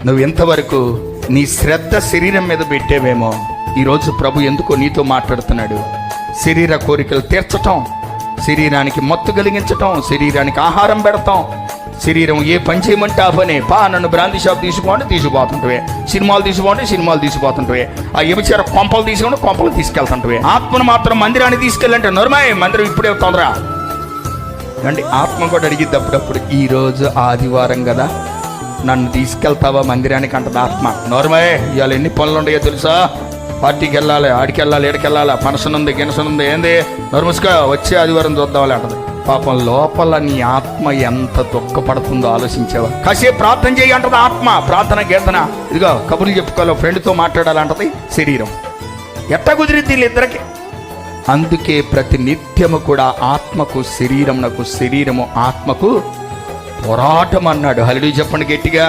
నువ్వు ఎంతవరకు నీ శ్రద్ధ శరీరం మీద పెట్టేవేమో, ఈరోజు ప్రభు ఎందుకో నీతో మాట్లాడుతున్నాడు. శరీర కోరికలు తీర్చటం, శరీరానికి మత్తు కలిగించటం, శరీరానికి ఆహారం పెడతాం, శరీరం ఏ పని చేయమంటే ఆ పనే. నన్ను బ్రాంతి షాప్ తీసుకోండి, తీసుకుపోతుంటే, సినిమాలు తీసుకోండి, సినిమాలు తీసుకుపోతుంటే, ఆ వ్యభిచార కొంపలు తీసుకోండి, కొంపలు తీసుకెళ్తుంటే, ఆత్మను మాత్రం మందిరాన్ని తీసుకెళ్ళంటే నొరమాయి మందిరం ఇప్పుడే తొందర అంటే ఆత్మ కూడా అడిగిద్ది అప్పుడప్పుడు, ఈరోజు ఆదివారం కదా నన్ను తీసుకెళ్తావా మందిరానికి అంటది ఆత్మ. నోరమాయే, ఇవాళ ఎన్ని పనులు ఉన్నాయో తెలుసా, పార్టీకి వెళ్ళాలి, ఆడికి వెళ్ళాలి, ఎడికి వెళ్ళాలి, ఫంక్షన్ ఉంది, గినసం ఉంది, ఏంది నోరుముసుగా వచ్చే ఆదివారం చూద్దామని అంటది. పాపం లోపల నీ ఆత్మ ఎంత దుఃఖపడుతుందో ఆలోచించావా? కాసేపు ప్రార్థన చేయి అంటది ఆత్మ, ప్రార్థన కీర్తన, ఇదిగో కబుర్లు చెప్పుకోవాలి, ఫ్రెండ్తో మాట్లాడాలంటది శరీరం. ఎట్ట కుదిరిద్ది వీళ్ళిద్దరికి? అందుకే ప్రతి నిత్యము కూడా ఆత్మకు శరీరమునకు, శరీరము ఆత్మకు పోరాటం అన్నాడు. హల్లెలూయా చెప్పండి గట్టిగా.